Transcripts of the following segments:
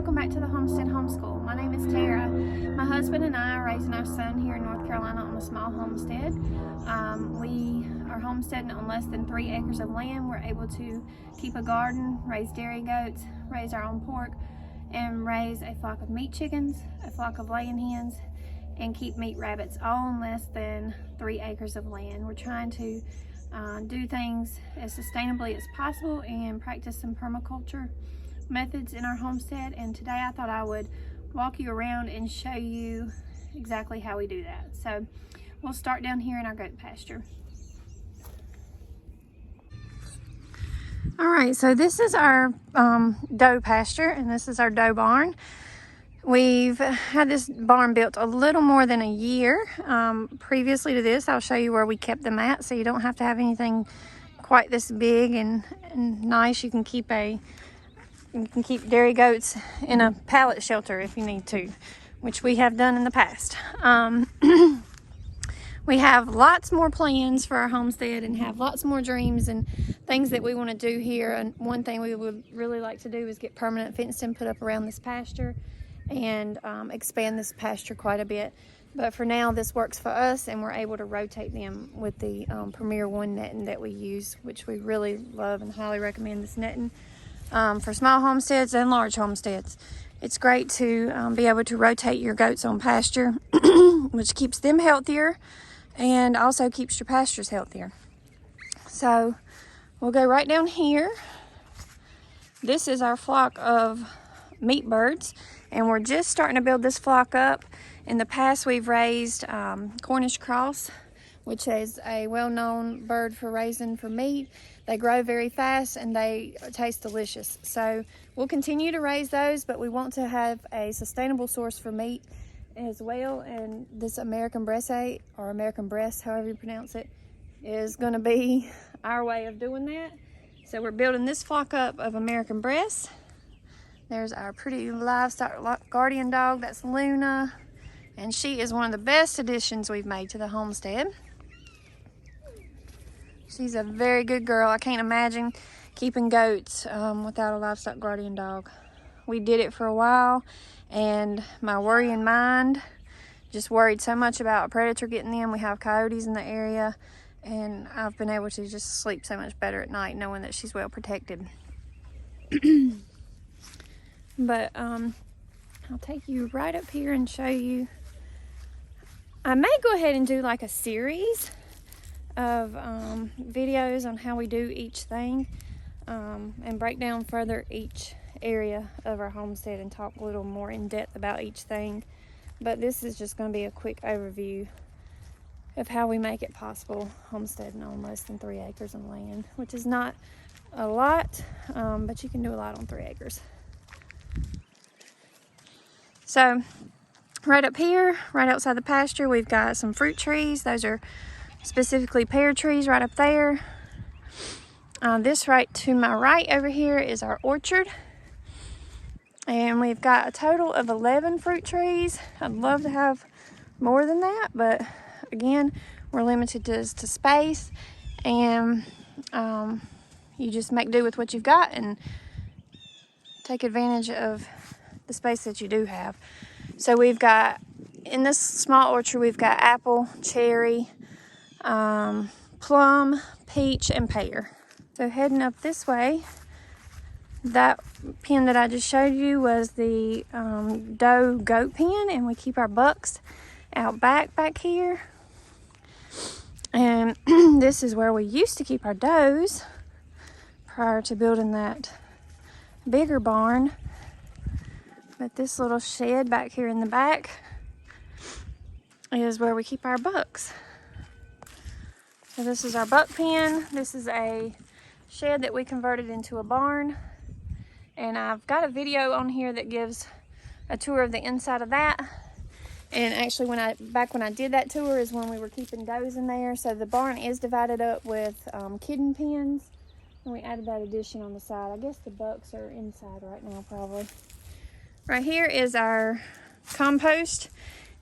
welcome back to the Homestead Homeschool. My name is Tara. My husband and I are raising our son here in North Carolina on a small homestead. We are homesteading on less than 3 acres of land. We're able to keep a garden, raise dairy goats, raise our own pork, and raise a flock of meat chickens, a flock of laying hens, and keep meat rabbits, all on less than 3 acres of land. We're trying to do things as sustainably as possible and practice some permaculture methods in our homestead. And today I thought I would walk you around and show you exactly how we do that. So we'll start down here in our goat pasture. All right, so this is our doe pasture, and this is our doe barn. We've had this barn built a little more than a year. Previously to this, I'll show you where we kept them at, so you don't have to have anything quite this big and nice. You can keep dairy goats in a pallet shelter if you need to, which we have done in the past. We have lots more plans for our homestead and have lots more dreams and things that we want to do here. And one thing we would really like to do is get permanent fencing put up around this pasture and expand this pasture quite a bit. But for now, this works for us, and we're able to rotate them with the Premier One netting that we use, which we really love and highly recommend this netting for small homesteads and large homesteads. It's great to be able to rotate your goats on pasture, which keeps them healthier and also keeps your pastures healthier. So we'll go right down here. This is our flock of meat birds, and we're just starting to build this flock up. In the past, we've raised Cornish cross, which is a well-known bird for raising for meat. They grow very fast and they taste delicious. So we'll continue to raise those, but we want to have a sustainable source for meat as well. And this American breast, or American breast, however you pronounce it, is going to be our way of doing that. So we're building this flock up of American breasts. There's our pretty livestock guardian dog. That's Luna, and she is one of the best additions we've made to the homestead. She's a very good girl. I can't imagine keeping goats without a livestock guardian dog. We did it for a while, and my worrying mind just worried so much about a predator getting them. We have coyotes in the area, and I've been able to just sleep so much better at night knowing that she's well protected. But I'll take you right up here and show you. I may go ahead and do like a series of videos on how we do each thing and break down further each area of our homestead and talk a little more in depth about each thing. But this is just going to be a quick overview of how we make it possible homesteading on less than 3 acres of land, which is not a lot, but you can do a lot on 3 acres. So right up here, right outside the pasture, we've got some fruit trees. Those are specifically pear trees right up there. This right to my right over here is our orchard. And we've got a total of 11 fruit trees. I'd love to have more than that, but again, we're limited to space, and you just make do with what you've got and take advantage of the space that you do have. So we've got, in this small orchard, we've got apple, cherry, plum, peach, and pear. So heading up this way, that pen that I just showed you was the doe goat pen, and we keep our bucks out back here. And this is where we used to keep our does prior to building that bigger barn. But this little shed back here in the back is where we keep our bucks. So this is our buck pen. This is a shed that we converted into a barn. And I've got a video on here that gives a tour of the inside of that. And actually, back when I did that tour is when we were keeping does in there. So the barn is divided up with kidney pens. And we added that addition on the side. I guess the bucks are inside right now, probably. Right here is our compost,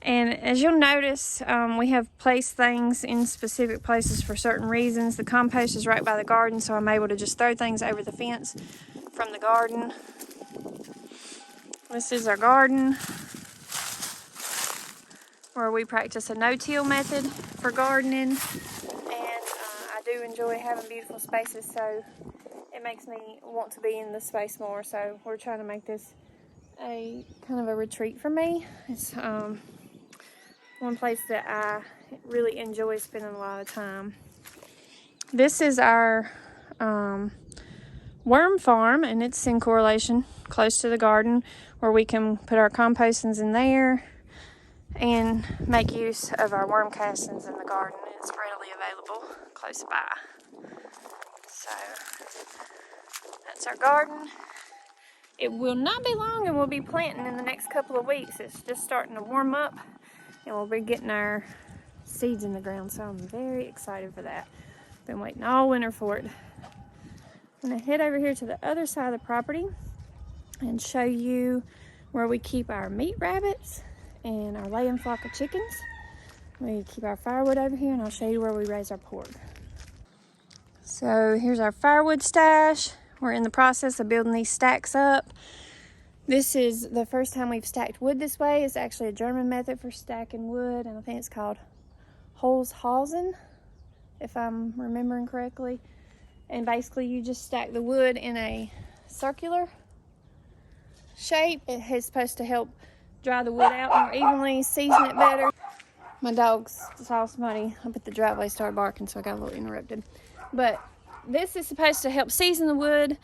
and as you'll notice, we have placed things in specific places for certain reasons. The compost is right by the garden, so I'm able to just throw things over the fence from the garden. This is our garden where we practice a no-till method for gardening. And I do enjoy having beautiful spaces, so it makes me want to be in the space more. So we're trying to make this a kind of a retreat for me. It's one place that I really enjoy spending a lot of time. This is our worm farm, and it's in correlation close to the garden, where we can put our compostings in there and make use of our worm castings in the garden. It's readily available close by. So that's our garden. It will not be long, and we'll be planting in the next couple of weeks. It's just starting to warm up, and we'll be getting our seeds in the ground, so I'm very excited for that. Been waiting all winter for it. I'm gonna head over here to the other side of the property and show you where we keep our meat rabbits and our laying flock of chickens. We keep our firewood over here, and I'll show you where we raise our pork. So here's our firewood stash. We're in the process of building these stacks up. This is the first time we've stacked wood this way. It's actually a German method for stacking wood, and I think it's called Holzhausen, if I'm remembering correctly. And basically you just stack the wood in a circular shape. It is supposed to help dry the wood out more evenly, season it better. My dogs saw somebody up at the driveway started barking, so I got a little interrupted. But this is supposed to help season the wood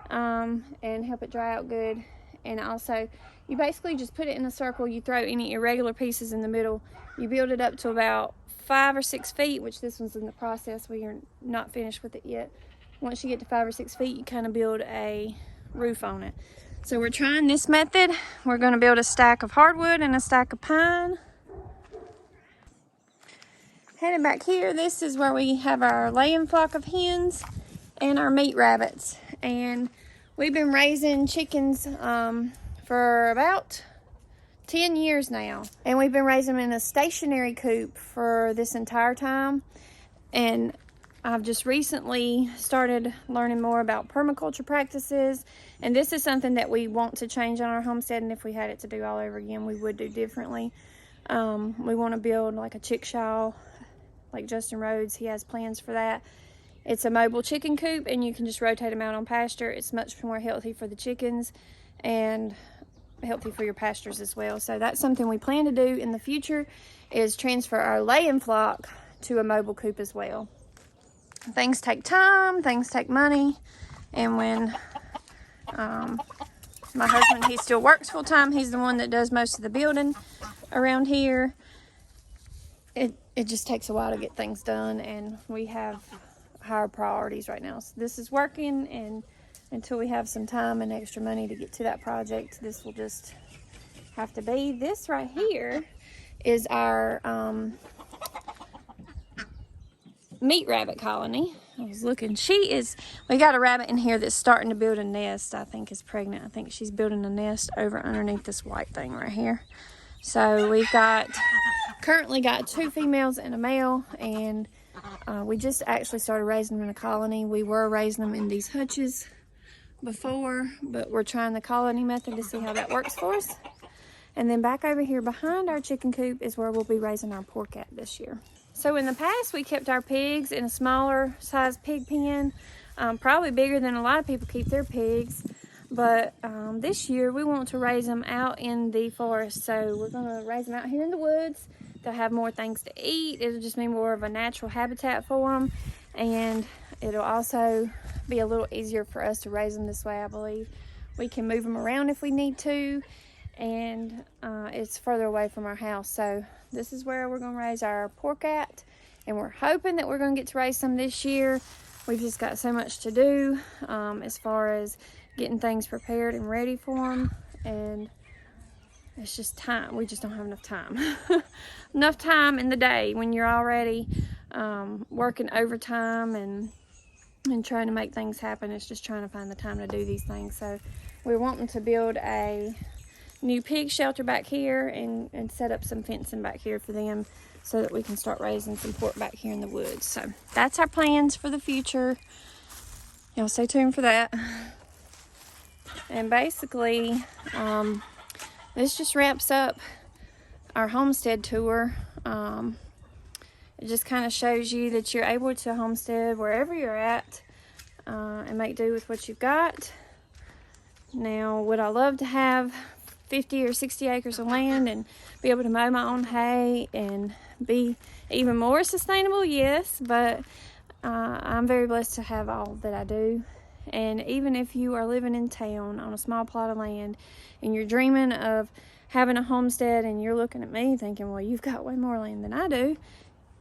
and help it dry out good. And also, you basically just put it in a circle. You throw any irregular pieces in the middle. You build it up to about 5 or 6 feet, which this one's in the process. We are not finished with it yet. Once you get to 5 or 6 feet, you kind of build a roof on it. So we're trying this method. We're going to build a stack of hardwood and a stack of pine. Heading back here, this is where we have our laying flock of hens and our meat rabbits. And we've been raising chickens for about 10 years now. And we've been raising them in a stationary coop for this entire time. And I've just recently started learning more about permaculture practices, and this is something that we want to change on our homestead, and if we had it to do all over again, we would do differently. We want to build like a chickshaw, like Justin Rhodes, he has plans for that. It's a mobile chicken coop, and you can just rotate them out on pasture. It's much more healthy for the chickens and healthy for your pastures as well. So that's something we plan to do in the future, is transfer our laying flock to a mobile coop as well. Things take time, things take money, and when my husband, he still works full time, he's the one that does most of the building around here, it just takes a while to get things done, and we have higher priorities right now. So this is working, and until we have some time and extra money to get to that project, this will just have to be. This right here is our meat rabbit colony. I was looking. We got a rabbit in here that's starting to build a nest. I think is pregnant. I think she's building a nest over underneath this white thing right here. So we've currently got 2 females and a male, and we just actually started raising them in a colony. We were raising them in these hutches before, but we're trying the colony method to see how that works for us. And then back over here behind our chicken coop is where we'll be raising our pork at this year. So in the past, we kept our pigs in a smaller size pig pen, probably bigger than a lot of people keep their pigs. But this year, we want to raise them out in the forest. So we're going to raise them out here in the woods. They'll have more things to eat. It'll just be more of a natural habitat for them. And it'll also be a little easier for us to raise them this way, I believe. We can move them around if we need to. And it's further away from our house. So this is where we're going to raise our pork at, and we're hoping that we're going to get to raise some this year. We've just got so much to do as far as getting things prepared and ready for them, and it's just time. We just don't have enough time. Enough time in the day when you're already working overtime and trying to make things happen. It's just trying to find the time to do these things. So we're wanting to build a new pig shelter back here and set up some fencing back here for them so that we can start raising some pork back here in the woods. So that's our plans for the future. Y'all stay tuned for that. And basically, this just wraps up our homestead tour. It just kind of shows you that you're able to homestead wherever you're at and make do with what you've got. Now, would I love to have 50 or 60 acres of land and be able to mow my own hay and be even more sustainable? Yes, but I'm very blessed to have all that I do. And even if you are living in town on a small plot of land and you're dreaming of having a homestead and you're looking at me thinking, well, you've got way more land than I do,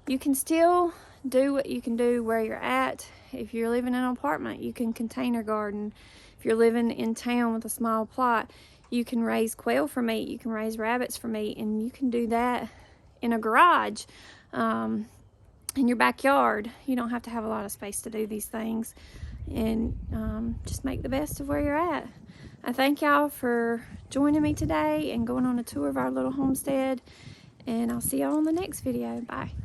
you can still do what you can do where you're at. If you're living in an apartment, you can container garden. If you're living in town with a small plot, you can raise quail for meat, you can raise rabbits for meat, and you can do that in a garage, in your backyard. You don't have to have a lot of space to do these things, and just make the best of where you're at. I thank y'all for joining me today and going on a tour of our little homestead, and I'll see y'all on the next video. Bye.